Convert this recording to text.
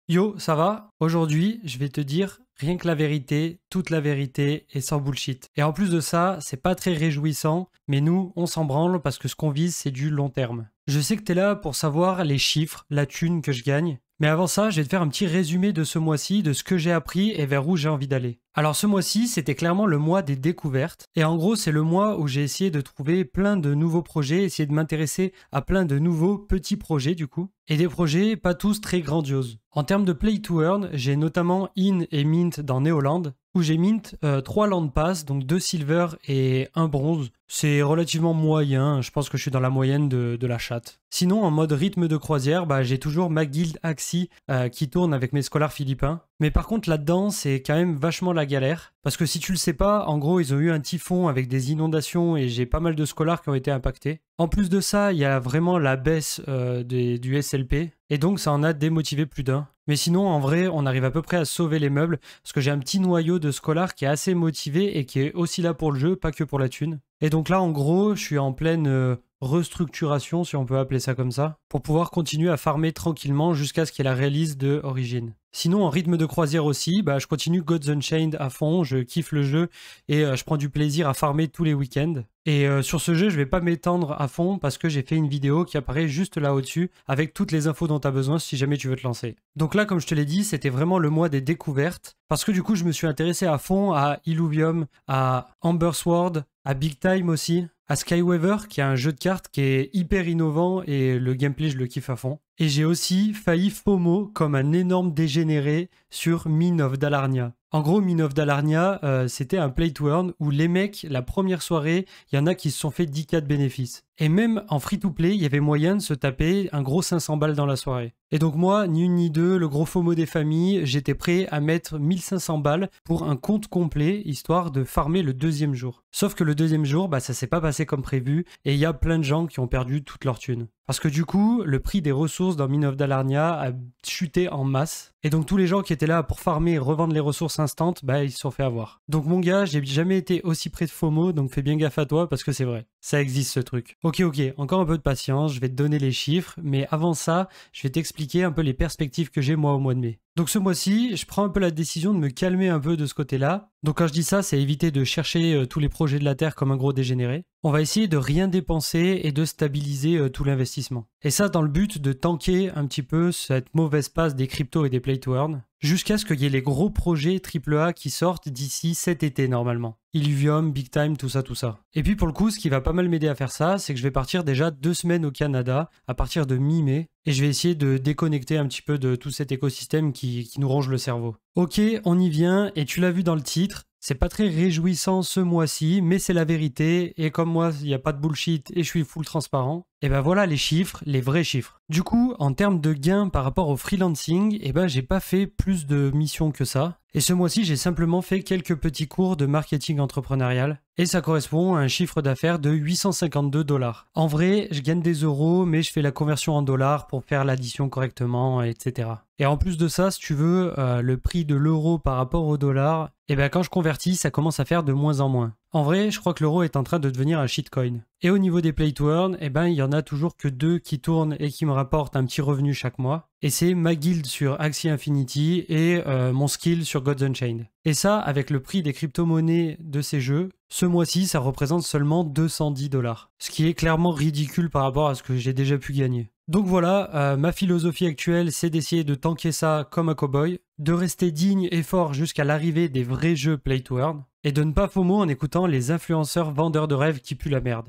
Yo, ça va? Aujourd'hui, je vais te dire rien que la vérité, toute la vérité et sans bullshit. Et en plus de ça, c'est pas très réjouissant, mais nous, on s'en branle parce que ce qu'on vise, c'est du long terme. Je sais que t'es là pour savoir les chiffres, la thune que je gagne, mais avant ça, je vais te faire un petit résumé de ce mois-ci, de ce que j'ai appris et vers où j'ai envie d'aller. Alors ce mois-ci, c'était clairement le mois des découvertes, et en gros, c'est le mois où j'ai essayé de trouver plein de nouveaux projets, essayer de m'intéresser à plein de nouveaux petits projets du coup, et des projets pas tous très grandioses. En termes de play to earn, j'ai notamment in et mint dans Neoland, où j'ai mint 3 land pass, donc 2 silver et 1 bronze. C'est relativement moyen, je pense que je suis dans la moyenne de la chatte. Sinon, en mode rythme de croisière, j'ai toujours ma guilde Axie qui tourne avec mes scholars philippins. Mais par contre, là-dedans, c'est quand même vachement la galère. Parce que si tu le sais pas, en gros, ils ont eu un typhon avec des inondations et j'ai pas mal de scholars qui ont été impactés. En plus de ça, il y a vraiment la baisse du SLP. Et donc, ça en a démotivé plus d'un. Mais sinon, en vrai, on arrive à peu près à sauver les meubles. Parce que j'ai un petit noyau de scholars qui est assez motivé et qui est aussi là pour le jeu, pas que pour la thune. Et donc là, en gros, je suis en pleine restructuration, si on peut appeler ça comme ça, pour pouvoir continuer à farmer tranquillement jusqu'à ce qu'il y ait la release de Origin. Sinon, en rythme de croisière aussi, je continue Gods Unchained à fond, je kiffe le jeu et je prends du plaisir à farmer tous les week-ends. Et sur ce jeu, je vais pas m'étendre à fond parce que j'ai fait une vidéo qui apparaît juste là au-dessus avec toutes les infos dont tu as besoin si jamais tu veux te lancer. Donc là, comme je te l'ai dit, c'était vraiment le mois des découvertes parce que du coup, je me suis intéressé à fond à Illuvium, à Amber Sword, à Big Time aussi, à Skyweaver qui est un jeu de cartes qui est hyper innovant et le gameplay, je le kiffe à fond. Et j'ai aussi failli FOMO comme un énorme dégénéré sur Mine of Dalarnia. En gros, Mine of Dalarnia, c'était un play to earn où les mecs, la première soirée, il y en a qui se sont fait 10K de bénéfices. Et même en free-to-play, il y avait moyen de se taper un gros 500 balles dans la soirée. Et donc moi, ni une ni deux, le gros FOMO des familles, j'étais prêt à mettre 1500 balles pour un compte complet, histoire de farmer le deuxième jour. Sauf que le deuxième jour, ça s'est pas passé comme prévu, et il y a plein de gens qui ont perdu toute leur thune. Parce que du coup, le prix des ressources dans Mine of Dalarnia a chuté en masse. Et donc tous les gens qui étaient là pour farmer et revendre les ressources instant, ils se sont fait avoir. Donc mon gars, j'ai jamais été aussi près de FOMO, donc fais bien gaffe à toi parce que c'est vrai. Ça existe ce truc. Ok, encore un peu de patience, je vais te donner les chiffres, mais avant ça, je vais t'expliquer un peu les perspectives que j'ai moi au mois de mai. Donc ce mois-ci, je prends un peu la décision de me calmer un peu de ce côté-là. Donc quand je dis ça, c'est éviter de chercher tous les projets de la Terre comme un gros dégénéré. On va essayer de rien dépenser et de stabiliser tout l'investissement. Et ça dans le but de tanker un petit peu cette mauvaise passe des cryptos et des play to earn, jusqu'à ce qu'il y ait les gros projets AAA qui sortent d'ici cet été normalement. Illuvium, Big Time, tout ça. Et puis pour le coup, ce qui va pas mal m'aider à faire ça, c'est que je vais partir déjà 2 semaines au Canada, à partir de mi-mai, et je vais essayer de déconnecter un petit peu de tout cet écosystème qui nous ronge le cerveau. Ok, on y vient, et tu l'as vu dans le titre, c'est pas très réjouissant ce mois-ci, mais c'est la vérité, et comme moi, il n'y a pas de bullshit et je suis full transparent, et voilà les chiffres, les vrais chiffres. Du coup, en termes de gains par rapport au freelancing, j'ai pas fait plus de missions que ça. Et ce mois-ci, j'ai simplement fait quelques petits cours de marketing entrepreneurial. Et ça correspond à un chiffre d'affaires de 852 $. En vrai, je gagne des euros, mais je fais la conversion en dollars pour faire l'addition correctement, etc. Et en plus de ça, si tu veux, le prix de l'euro par rapport au dollar, quand je convertis, ça commence à faire de moins en moins. En vrai, je crois que l'euro est en train de devenir un shitcoin. Et au niveau des play to earn, il y en a toujours que 2 qui tournent et qui me rapportent un petit revenu chaque mois. Et c'est ma guilde sur Axie Infinity et mon skill sur Gods Unchained. Et ça, avec le prix des crypto-monnaies de ces jeux, ce mois-ci, ça représente seulement 210 $. Ce qui est clairement ridicule par rapport à ce que j'ai déjà pu gagner. Donc voilà, ma philosophie actuelle, c'est d'essayer de tanker ça comme un cowboy, de rester digne et fort jusqu'à l'arrivée des vrais jeux play to earn, et de ne pas FOMO en écoutant les influenceurs vendeurs de rêves qui puent la merde.